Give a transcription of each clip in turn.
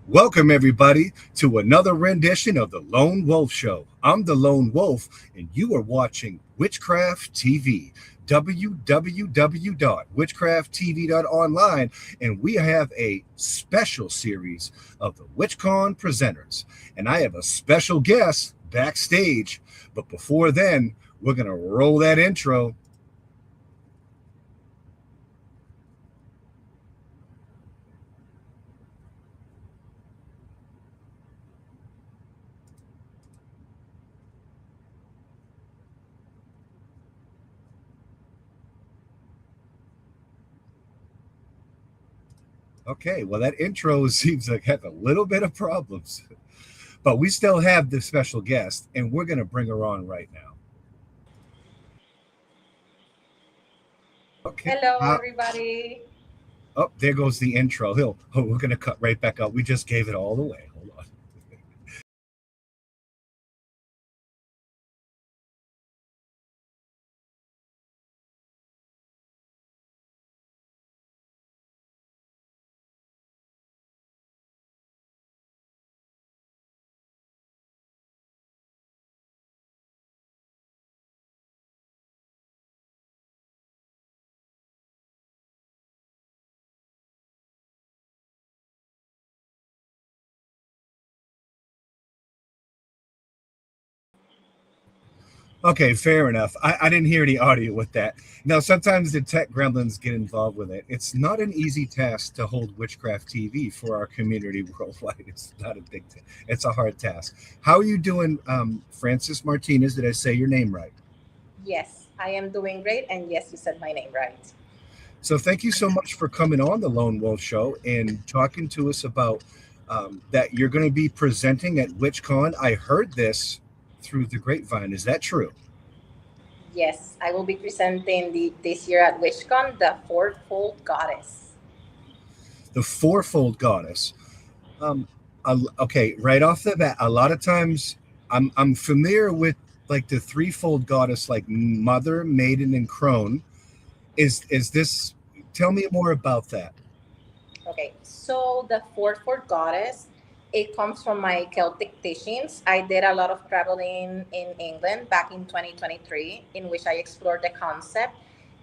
Welcome, everybody, to another rendition of The Lone Wolf Show. I'm the Lone Wolf, and you are watching Witchcraft TV, www.witchcrafttv.online, and we have a special series of the WitchCon presenters. And I have a special guest backstage, but before then, we're going to roll that intro. Okay, well, that intro seems like it has a little bit of problems, but we still have the special guest, and we're going to bring her on right now. Okay. Hello, everybody. Oh, there goes the intro. We're going to cut right back up. We just gave it all away. Hold on. Okay, fair enough. I didn't hear any audio with that. Now, sometimes the tech gremlins get involved with it. It's not an easy task to hold Witchcraft TV for our community worldwide. It's not a it's a hard task. How are you doing, Francis Martinez? Did I say your name right? Yes, I am doing great. And yes, you said my name right. So, thank you so much for coming on the Lone Wolf Show and talking to us about that you're going to be presenting at WitchCon. I heard this through the grapevine. Is that true? Yes, I will be presenting this year at WitchCon the Fourfold Goddess. The fourfold goddess. Um, okay, right off the bat, a lot of times I'm familiar with like the threefold goddess, like mother, maiden, and crone. Is this? Tell me more about that. Okay, so the Fourfold Goddess, it comes from my Celtic teachings. I did a lot of traveling in England back in 2023, in which I explored the concept.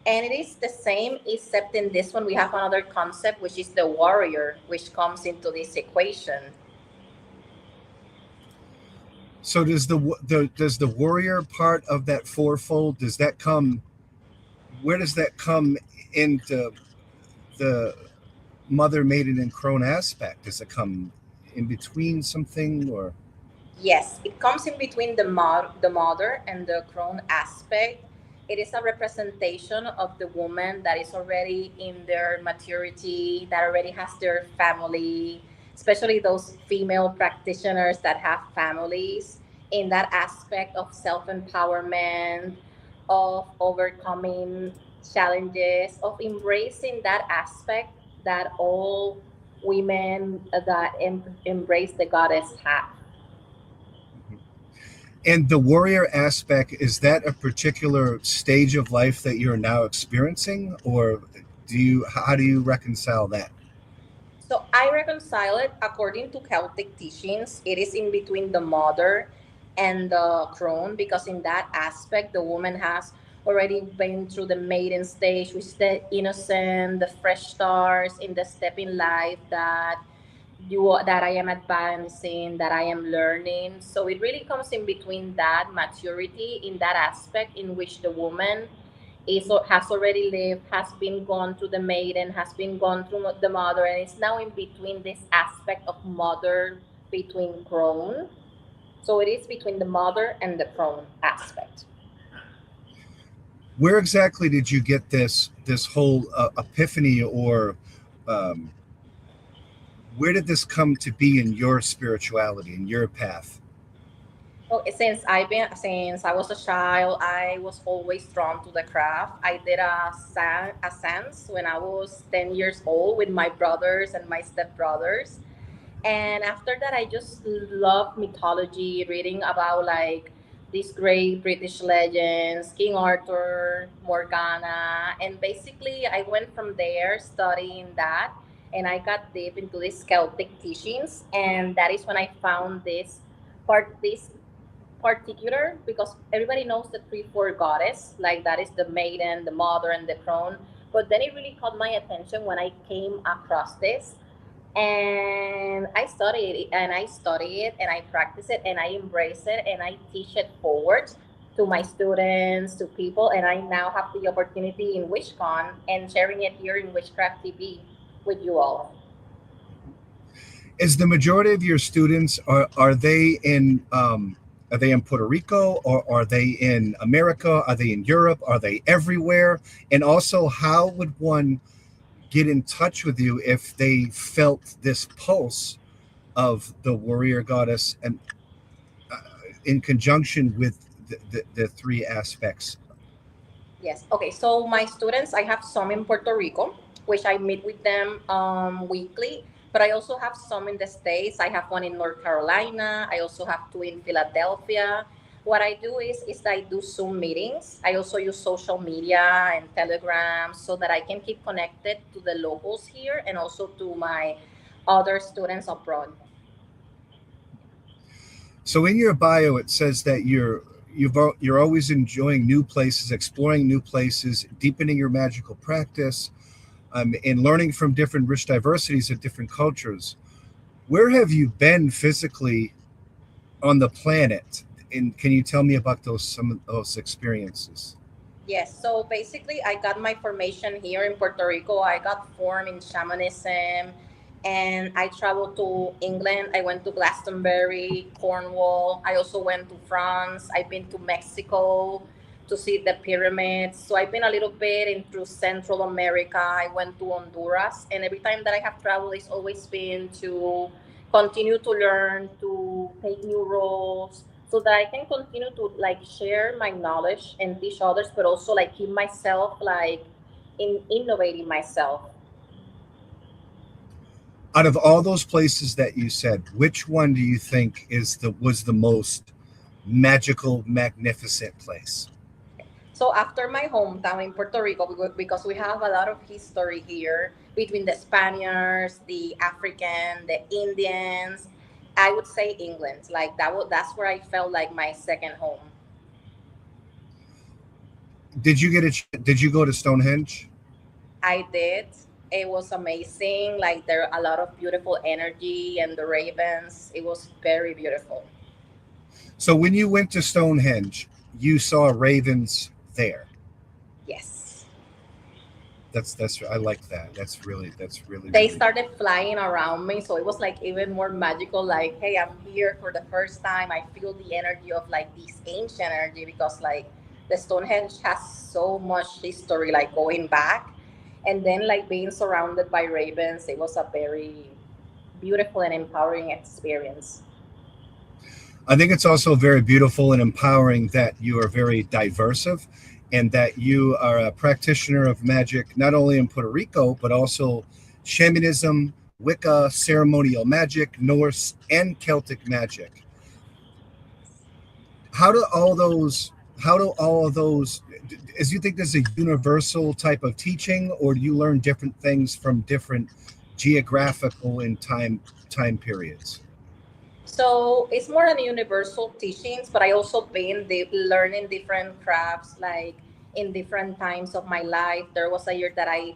And it is the same, except in this one, we have another concept, which is the warrior, which comes into this equation. So does the warrior part of that fourfold, does that come? Where does that come into the mother, maiden, and crone aspect? Does it come in between something or? Yes, it comes in between the mother and the crone aspect. It is a representation of the woman that is already in their maturity, that already has their family, especially those female practitioners that have families, in that aspect of self empowerment, of overcoming challenges, of embracing that aspect that all women that embrace the goddess have. And the warrior aspect, is that a particular stage of life that you're now experiencing, or how do you reconcile that? So I reconcile it according to Celtic teachings. It is in between the mother and the crone because in that aspect the woman has already been through the maiden stage, which is the innocent, the fresh stars in the step in life that I am advancing, that I am learning. So it really comes in between that maturity in that aspect in which the woman has already lived, has been gone through the maiden, has been gone through the mother, and it's now in between this aspect of mother between crone. So it is between the mother and the crone aspect. Where exactly did you get this whole epiphany, or um, where did this come to be in your spirituality, in your path? Well, since I was a child, I was always drawn to the craft. I did a sense when I was 10 years old with my brothers and my stepbrothers. And after that, I just love mythology, reading about like these great British legends, King Arthur, Morgana, and basically I went from there studying that. and I got deep into these Celtic teachings, and that is when I found this particular, because everybody knows the three four goddess, like that is the maiden, the mother, and the crone. But then it really caught my attention when I came across this, and I studied it, and I study it, and I practice it, and I embrace it, and I teach it forward to my students, to people, and I now have the opportunity in WishCon and sharing it here in Witchcraft TV with you all. Is the majority of your students are they in Puerto Rico, or are they in America? Are they in Europe? Are they everywhere? And also, how would one get in touch with you if they felt this pulse of the warrior goddess, and uh, in conjunction with the three aspects? Yes. Okay. So my students, I have some in Puerto Rico, which I meet with them weekly. But I also have some in the States. I have one in North Carolina. I also have two in Philadelphia. What I do is I do Zoom meetings. I also use social media and Telegram so that I can keep connected to the locals here and also to my other students abroad. So in your bio, it says that you're always enjoying new places, exploring new places, deepening your magical practice, and learning from different rich diversities of different cultures. Where have you been physically on the planet? And can you tell me about those some of those experiences? Yes, so basically, I got my formation here in Puerto Rico. I got formed in shamanism, and I traveled to England. I went to Glastonbury, Cornwall. I also went to France. I've been to Mexico to see the pyramids. So I've been a little bit into Central America. I went to Honduras, and every time that I have traveled, it's always been to continue to learn, to take new roles, so that I can continue to like share my knowledge and teach others, but also like keep myself like in innovating myself. Out of all those places that you said, which one do you think was the most magical, magnificent place? So after my hometown in Puerto Rico, because we have a lot of history here between the Spaniards, the African, the Indians, I would say England. Like that's where I felt like my second home. Did you go to Stonehenge? I did. It was amazing. Like there are a lot of beautiful energy and the ravens. It was very beautiful. So when you went to Stonehenge, you saw ravens there. Yes. That's I like that. That's really They really started flying around me, so it was like even more magical. Like, hey, I'm here for the first time. I feel the energy of like this ancient energy, because like the Stonehenge has so much history, like going back, and then like being surrounded by ravens. It was a very beautiful and empowering experience. I think it's also very beautiful and empowering that you are very diversive, and that you are a practitioner of magic, not only in Puerto Rico, but also shamanism, Wicca, ceremonial magic, Norse and Celtic magic. How do all those, how do all of those, as you think there's a universal type of teaching, or do you learn different things from different geographical and time periods? So it's more than universal teachings, but I also been learning different crafts like in different times of my life. There was a year that I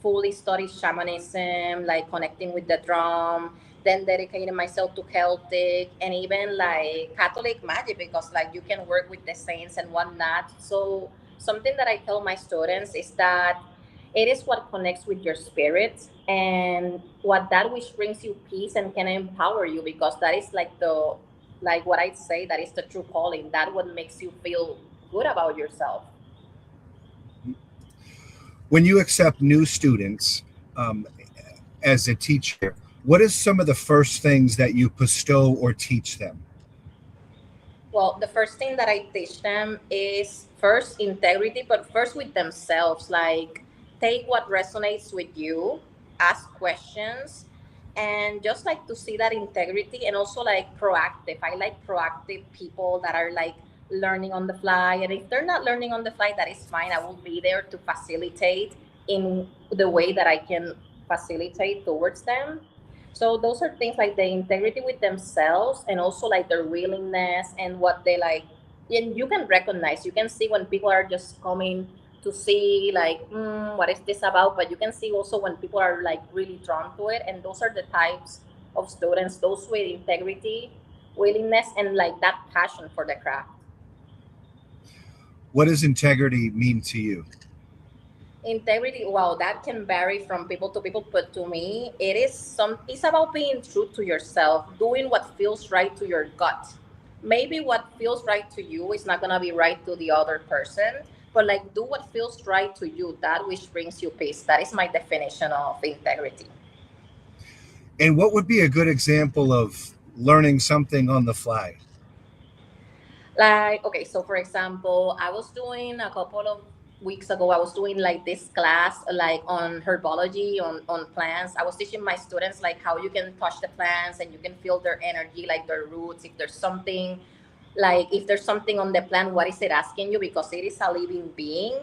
fully studied shamanism, like connecting with the drum, then dedicating myself to Celtic and even like Catholic magic, because like you can work with the saints and whatnot. So something that I tell my students is that it is what connects with your spirit, and what that which brings you peace and can empower you, because that is like the, like what I say, that is the true calling. That what makes you feel good about yourself. When you accept new students, um, as a teacher, what is some of the first things that you bestow or teach them? Well, the first thing that I teach them is first integrity, but first with themselves. Like, take what resonates with you, ask questions, and just like to see that integrity, and also like proactive. I like proactive people that are like learning on the fly. And if they're not learning on the fly, that is fine. I will be there to facilitate in the way that I can facilitate towards them. So those are things like the integrity with themselves and also like their willingness and what they like. And you can recognize, you can see when people are just coming to see like, what is this about? But you can see also when people are like really drawn to it. And those are the types of students, those with integrity, willingness, and like that passion for the craft. What does integrity mean to you? Integrity, wow, that can vary from people to people, but to me it is some, it's about being true to yourself, doing what feels right to your gut. Maybe what feels right to you is not going to be right to the other person, but like do what feels right to you, that which brings you peace. That is my definition of integrity. And what would be a good example of learning something on the fly? Like, okay, so for example, I was doing a couple of weeks ago, I was doing like this class like on herbology, on plants. I was teaching my students like how you can touch the plants and you can feel their energy, like their roots, if there's something, like if there's something on the plant, what is it asking you? Because it is a living being.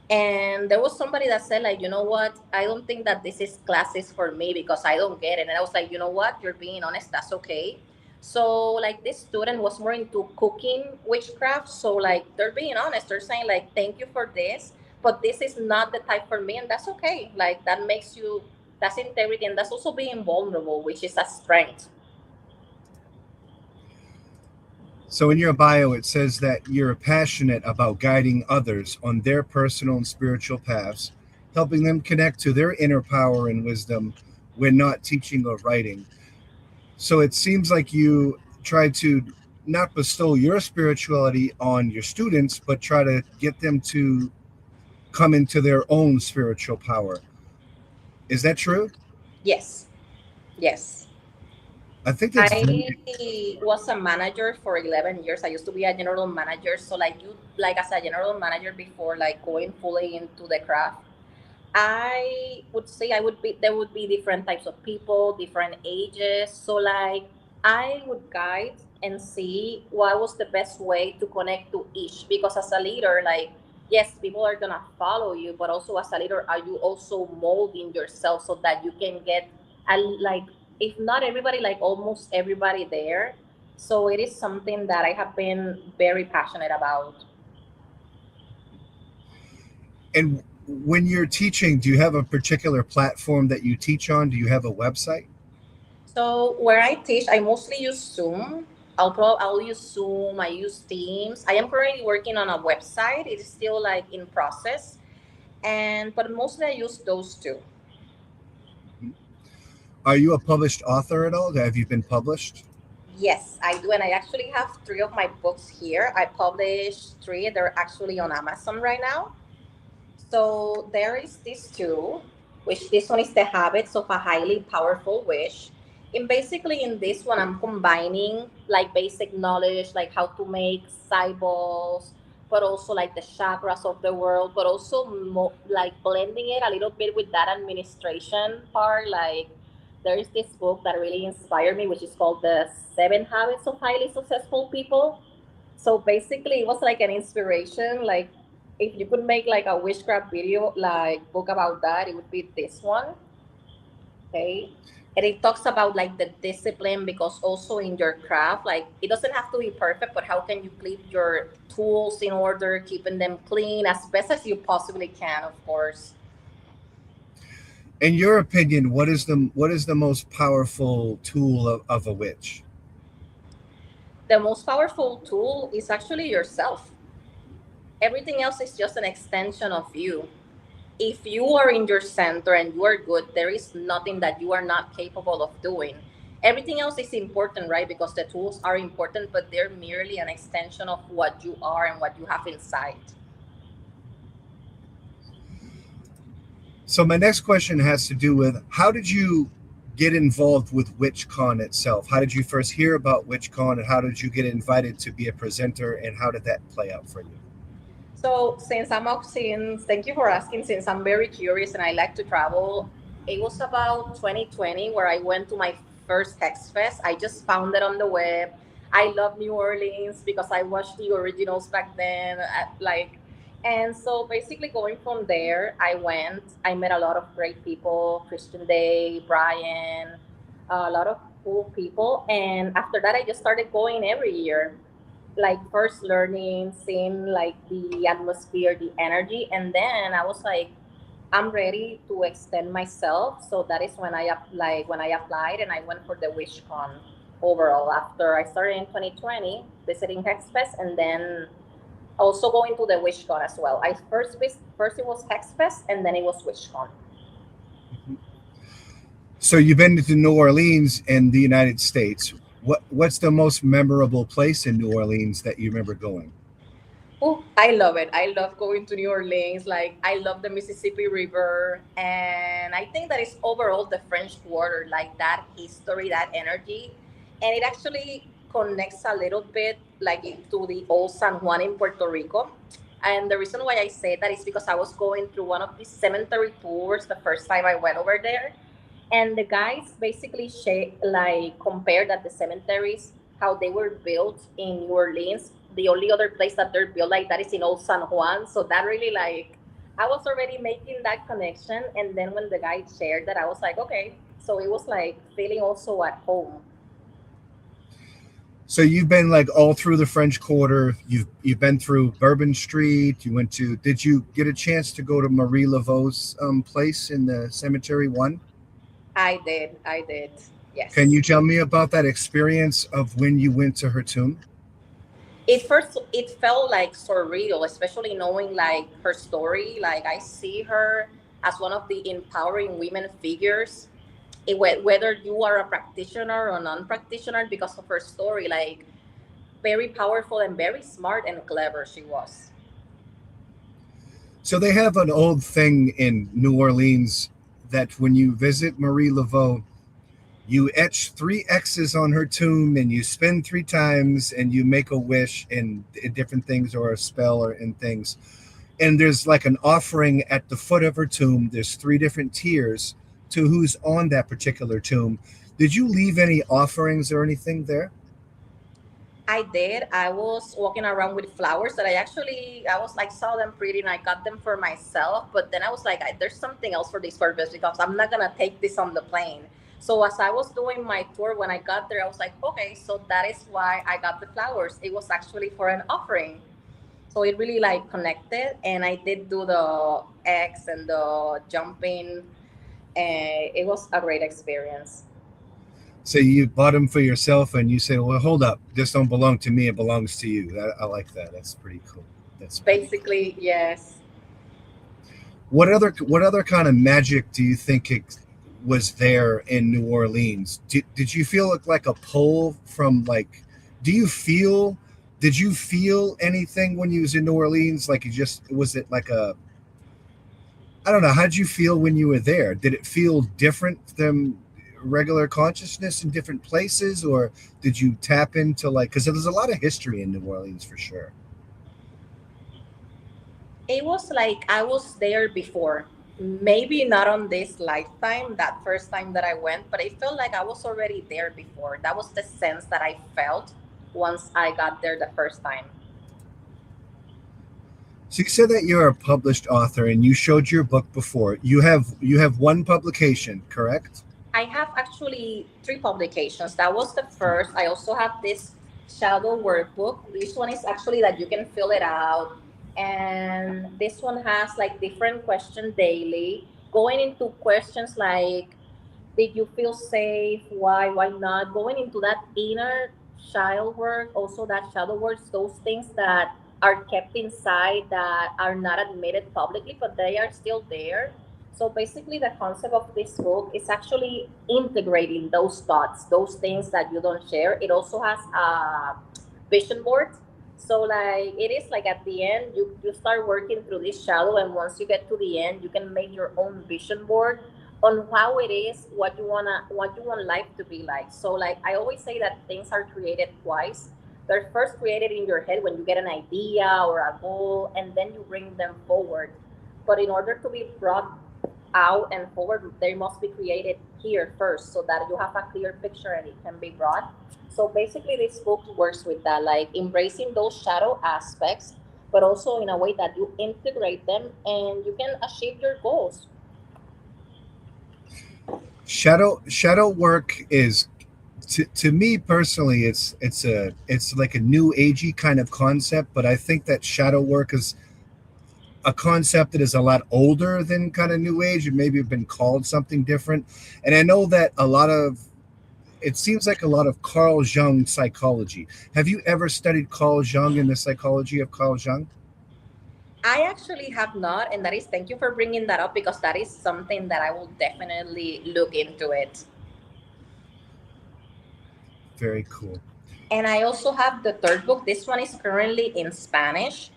And there was somebody that said like, you know what, I don't think that this is classes for me because I don't get it. And I was like, you know what, you're being honest, that's okay. So like this student was more into cooking witchcraft, so like they're being honest, they're saying like, thank you for this, but this is not the type for me, and that's okay. Like that makes you, that's integrity, and that's also being vulnerable, which is a strength. So in your bio, it says that you're passionate about guiding others on their personal and spiritual paths, helping them connect to their inner power and wisdom when not teaching or writing. So it seems like you try to not bestow your spirituality on your students, but try to get them to come into their own spiritual power. Is that true? Yes, yes. I think that's very. I was a manager for 11 years. I used to be a general manager. So like you, like as a general manager before like going fully into the craft, I would say I would be, there would be different types of people, different ages. So like I would guide and see what was the best way to connect to each, because as a leader, like yes, people are gonna follow you, but also as a leader, are you also molding yourself so that you can get a, like, if not everybody, like almost everybody there. So it is something that I have been very passionate about. And when you're teaching, do you have a particular platform that you teach on? Do you have a website? So where I teach, I mostly use Zoom. I'll use Zoom. I use Teams. I am currently working on a website. It is still like in process, and but mostly I use those two. Are you a published author at all? Have you been published? Yes, I do, and I actually have three of my books here. I published three. They're actually on Amazon right now. So there is this two, which this one is the habits of a highly powerful wish. And basically in this one, I'm combining like basic knowledge, like how to make cyballs, but also like the chakras of the world, but also like blending it a little bit with that administration part. Like there is this book that really inspired me, which is called The Seven Habits of Highly Successful People. So basically, it was like an inspiration. Like, if you could make like a witchcraft video, like book about that, it would be this one. Okay. And it talks about like the discipline, because also in your craft, like it doesn't have to be perfect, but how can you keep your tools in order, keeping them clean as best as you possibly can, of course. In your opinion, what is the most powerful tool of a witch? The most powerful tool is actually yourself. Everything else is just an extension of you. If you are in your center and you are good, there is nothing that you are not capable of doing. Everything else is important, right? Because the tools are important, but they're merely an extension of what you are and what you have inside. So my next question has to do with how did you get involved with WitchCon itself? How did you first hear about WitchCon, and how did you get invited to be a presenter, and how did that play out for you? So since thank you for asking, since I'm very curious and I like to travel, it was about 2020 where I went to my first Hex Fest. I just found it on the web. I love New Orleans because I watched the originals back then. Like And so basically going from there, I met a lot of great people, Christian Day, Brian, a lot of cool people. And after that, I just started going every year, like first learning, seeing like the atmosphere, the energy. And then I was like, I'm ready to extend myself. So that is when when I applied and I went for the WishCon overall after I started in 2020 visiting Hexfest and then also going to the WishCon as well. I first it was Hexfest and then it was WishCon. So you've been to New Orleans and the United States. What's the most memorable place in New Orleans that you remember going? Oh, I love it. I love going to New Orleans. Like I love the Mississippi River, and I think that is overall the French Quarter, like that history, that energy, and it actually connects a little bit like to the old San Juan in Puerto Rico. And the reason why I say that is because I was going through one of these cemetery tours the first time I went over there, and the guys basically like compared that the cemeteries how they were built in New Orleans. The only other place that they're built like that is in Old San Juan. So that really like I was already making that connection, and then when the guy shared that, I was like, okay. So it was like feeling also at home. So you've been like all through the French Quarter. You've been through Bourbon Street. You went to. Did you get a chance to go to Marie Laveau's place in the cemetery one? I did, Can yes. you tell me about that experience of when you went to her tomb? It felt like surreal, especially knowing like her story. Like I see her as one of the empowering women figures, whether you are a practitioner or non-practitioner, because of her story. Like very powerful and very smart and clever she was. So they have an old thing in New Orleans that when you visit Marie Laveau, you etch three X's on her tomb and you spin three times and you make a wish and different things or a spell or and things. And there's like an offering at the foot of her tomb. There's three different tiers to who's on that particular tomb. Did you leave any offerings or anything there? I did. I was walking around with flowers that I was like saw them pretty and I got them for myself. But then I was like, there's something else for this purpose because I'm not gonna take this on the plane. So as I was doing my tour, when I got there, I was like, okay, so that is why I got the flowers. It was actually for an offering. So it really like connected, and I did do the X and the jumping, and it was a great experience. So you bought them for yourself and you say, well, hold up, this don't belong to me, it belongs to you. I like that. That's pretty cool. That's pretty cool. Basically, yes. What other kind of magic do you think it was there in New Orleans? Did you feel like a pull from like? Do you feel? Did you feel anything when you was in New Orleans? Like it just was it like a? I don't know. How did you feel when you were there? Did it feel different than regular consciousness in different places, or did you tap into like? Because there's a lot of history in New Orleans for sure. It was like I was there before. Maybe not on this lifetime, that first time that I went, but I felt like I was already there before. That was the sense that I felt once I got there the first time. So you said that you're a published author and you showed your book before. You have one publication, correct? I have actually three publications. That was the first. I also have this shadow workbook. This one is actually that you can fill it out. And this one has like different questions daily, going into questions like did you feel safe, why not, going into that inner child work, also that shadow works, those things that are kept inside that are not admitted publicly but they are still there. So basically the concept of this book is actually integrating those thoughts, those things that you don't share. It also has a vision board. So like it is like at the end you start working through this shadow, and once you get to the end you can make your own vision board on how it is what you want life to be like. So like I always say that things are created twice. They're first created in your head when you get an idea or a goal, and then you bring them forward. But in order to be brought out and forward, they must be created here first so that you have a clear picture and it can be brought. So basically this book works with that, like embracing those shadow aspects, but also in a way that you integrate them and you can achieve your goals. Shadow work is, to me personally, it's like a new agey kind of concept, but I think that shadow work is a concept that is a lot older than kind of new age and maybe have been called something different. And I know that a lot of it seems like a lot of Carl Jung psychology. Have you ever studied Carl Jung and the psychology of Carl Jung? I actually have not, and that is thank you for bringing that up because that is something that I will definitely look into it. Very cool. And I also have the third book. This one is currently in Spanish.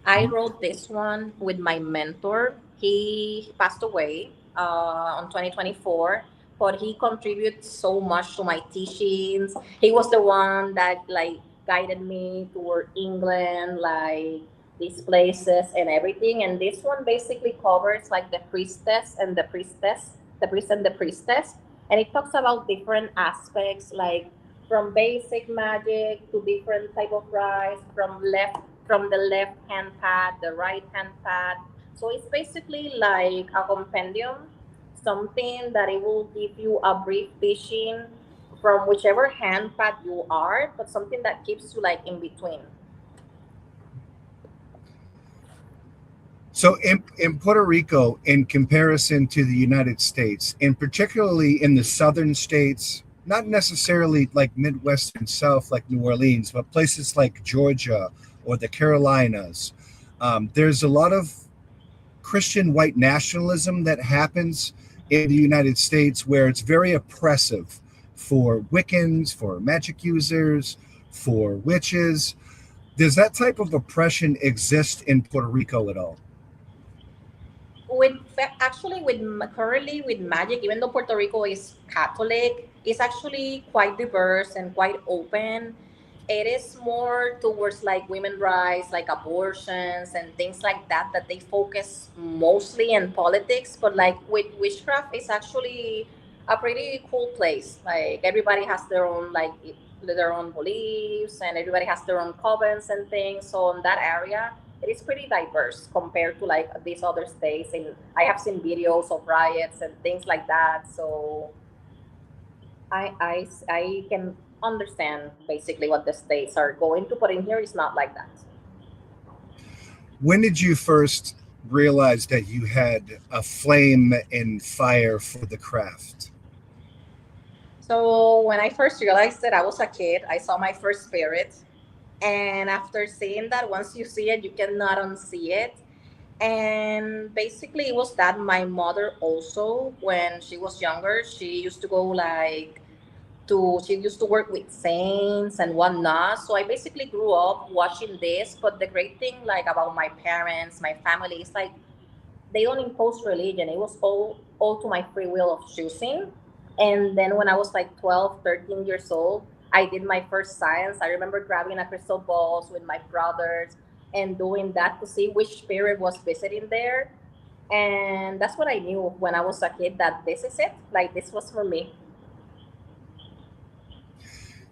I Mhm. wrote this one with my mentor. He passed away on 2024, but he contributed so much to my teachings. He was the one that like guided me toward England, like these places and everything. And this one basically covers like the priestess and the priestess, the priest and the priestess, and it talks about different aspects like from basic magic to different type of rice from the left hand path, the right hand path. So it's basically like a compendium, something that it will give you a brief teaching from whichever hand path you are, but something that keeps you like in between. So in Puerto Rico, in comparison to the United States, and particularly in the southern states, not necessarily like Midwestern South like New Orleans, but places like Georgia or the Carolinas, there's a lot of Christian white nationalism that happens in the United States where it's very oppressive for Wiccans, for magic users, for witches. Does that type of oppression exist in Puerto Rico at all? Actually with currently with magic, even though Puerto Rico is Catholic, it's actually quite diverse and quite open. It is more towards like women rights, like abortions and things like that, that they focus mostly in politics. But like with witchcraft, it's actually a pretty cool place. Like everybody has their own their own beliefs, and everybody has their own covens and things. So in that area, it is pretty diverse compared to like these other states. And I have seen videos of riots and things like that. So I can understand basically what the states are going to, but in here it's not like that. When did you first realize that you had a flame and fire for the craft? So when I first realized that I was a kid, I saw my first spirit. And after seeing that, once you see it, you cannot unsee it. And basically, it was that my mother also, when she was younger, she used to go like she used to work with saints and whatnot. So I basically grew up watching this. But the great thing like about my parents, my family, is like they don't impose religion. It was all to my free will of choosing. And then when I was like 12, 13 years old, I did my first science. I remember grabbing a crystal balls with my brothers and doing that to see which spirit was visiting there. And that's what I knew when I was a kid, that this is it. Like this was for me.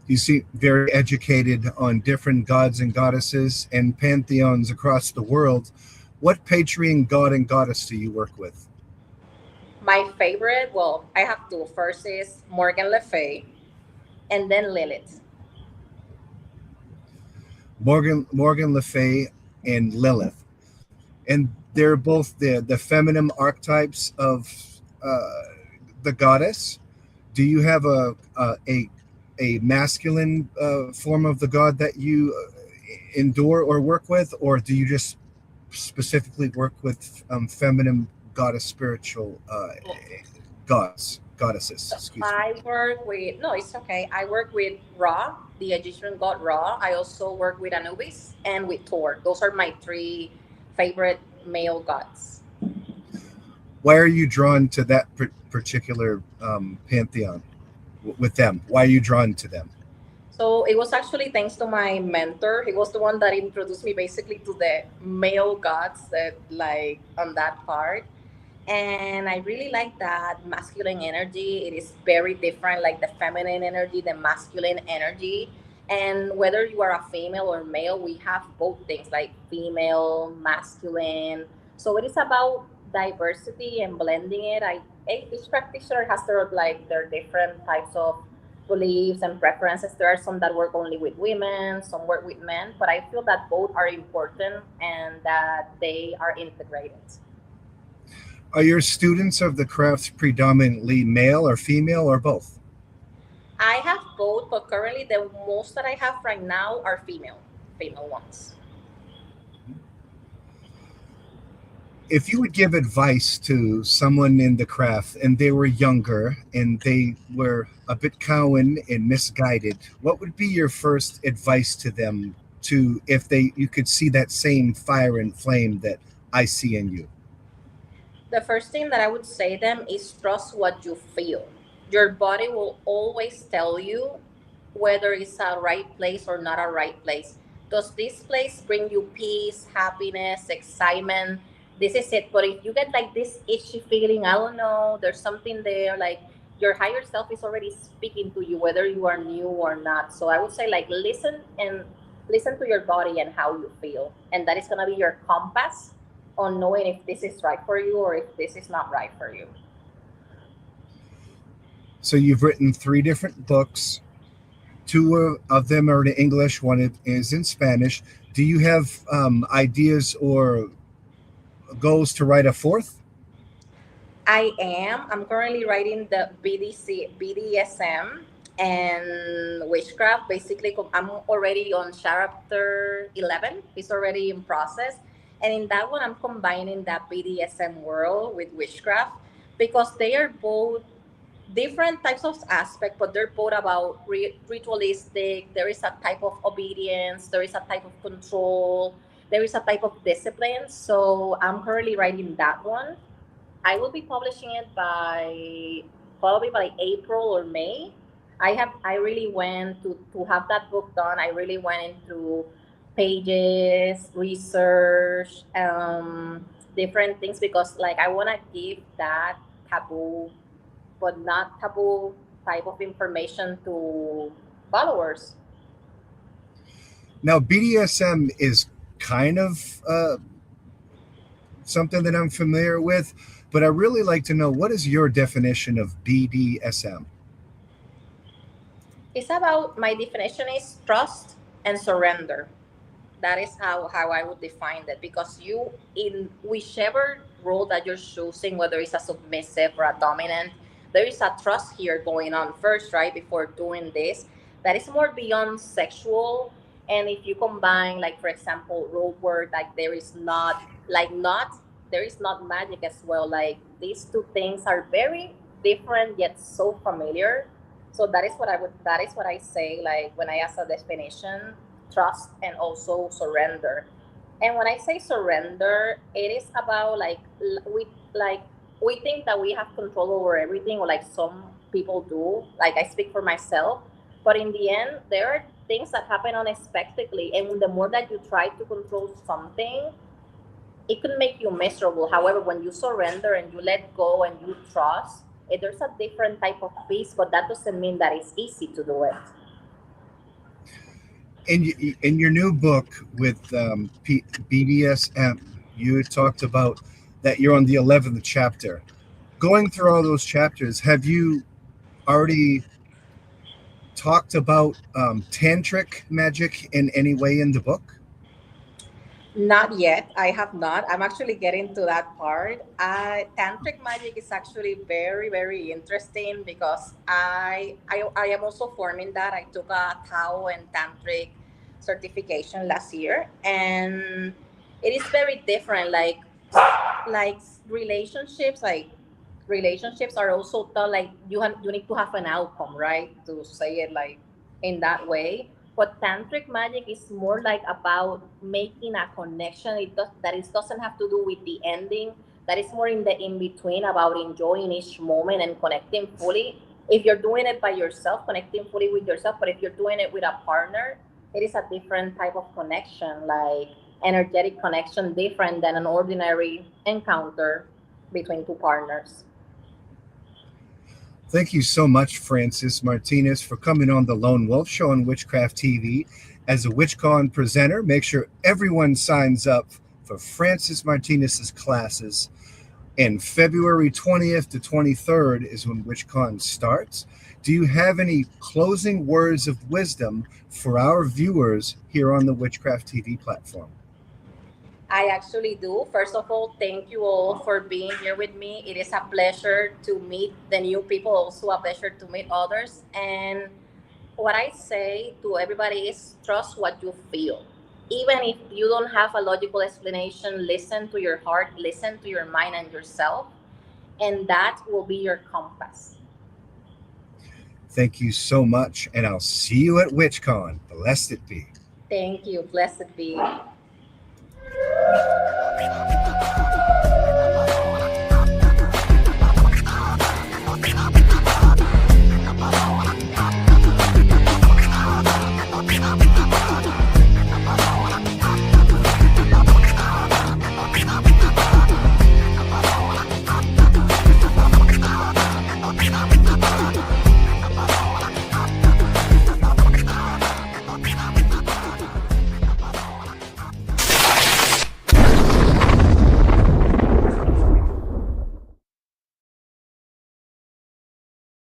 You seem very educated on different gods and goddesses and pantheons across the world. What Patreon god and goddess do you work with? My favorite, well, I have two. First is Morgan Le Fay, and then Lilith. Morgan Le Fay and Lilith. And they're both the feminine archetypes of uh, the goddess. Do you have a masculine form of the god that you endure or work with, or do you just specifically work with feminine goddess spiritual goddesses? Excuse me. I work with, no, it's okay. I work with Ra, the Egyptian god Ra. I also work with Anubis and with Thor. Those are my three favorite male gods. Why are you drawn to that particular pantheon with them? Why are you drawn to them? So it was actually thanks to my mentor. He was the one that introduced me basically to the male gods that like on that part. And I really like that masculine energy. It is very different, like the feminine energy, the masculine energy. And whether you are a female or male, we have both things like female, masculine. So it is about diversity and blending it. Each practitioner has their different types of beliefs and preferences. There are some that work only with women, some work with men, but I feel that both are important and that they are integrated. Are your students of the craft predominantly male or female or both? I have both, but currently the most that I have right now are female ones. If you would give advice to someone in the craft and they were younger and they were a bit cowan and misguided, what would be your first advice to them, to if they you could see that same fire and flame that I see in you? The first thing that I would say them is trust what you feel. Your body will always tell you whether it's a right place or not a right place. Does this place bring you peace, happiness, excitement? This is it. But if you get like this itchy feeling, I don't know, there's something there, like your higher self is already speaking to you, whether you are new or not. So I would say like listen to your body and how you feel. And that is gonna be your compass on knowing if this is right for you or if this is not right for you. So you've written three different books. Two of them are in English, one is in Spanish. Do you have ideas or goals to write a fourth? I am. I'm currently writing the BDSM and witchcraft. Basically, I'm already on chapter 11. It's already in process. And in that one, I'm combining that BDSM world with witchcraft because they are both different types of aspect, but they're both about ritualistic. There is a type of obedience. There is a type of control. There is a type of discipline. So I'm currently writing that one. I will be publishing it by probably by April or May. I really went to have that book done. I really went into pages, research, different things because like I want to give that taboo, but not taboo type of information to followers. Now, BDSM is kind of something that I'm familiar with, but I really like to know, what is your definition of BDSM? It's about my definition is trust and surrender. That is how I would define that because you in whichever role that you're choosing, whether it's a submissive or a dominant, there is a trust here going on first, right? Before doing this. That is more beyond sexual. And if you combine, like for example, role work, like there is not magic as well. Like these two things are very different yet so familiar. So that is what I say like when I ask a definition, trust and also surrender. And when I say surrender, it is about like we think that we have control over everything, or like some people do. Like I speak for myself, but in the end, there are things that happen unexpectedly, and the more that you try to control something, it can make you miserable. However, when you surrender and you let go and you trust, there's a different type of peace, but that doesn't mean that it's easy to do it. In your new book with BDSM, you talked about that you're on the 11th chapter. Going through all those chapters, have you already talked about tantric magic in any way in the book? Not yet. I have not. I'm actually getting to that part. Tantric magic is actually very, very interesting because I am also forming that. I took a Tao and Tantric certification last year, and it is very different. Like relationships, relationships are also thought like you need to have an outcome, right? To say it like in that way. But tantric magic is more like about making a connection. It doesn't have to do with the ending. That is more in the in between about enjoying each moment and connecting fully. If you're doing it by yourself, connecting fully with yourself, but if you're doing it with a partner, it is a different type of connection, like energetic connection, different than an ordinary encounter between two partners. Thank you so much, Francis Martinez, for coming on the Lone Wolf Show on Witchcraft TV as a WitchCon presenter. Make sure everyone signs up for Francis Martinez's classes. And February 20th to 23rd is when WitchCon starts. Do you have any closing words of wisdom for our viewers here on the Witchcraft TV platform? I actually do. First of all, thank you all for being here with me. It is a pleasure to meet the new people, also a pleasure to meet others. And what I say to everybody is trust what you feel. Even if you don't have a logical explanation, listen to your heart, listen to your mind and yourself, and that will be your compass. Thank you so much, and I'll see you at WitchCon. Blessed it be. Thank you. Blessed be.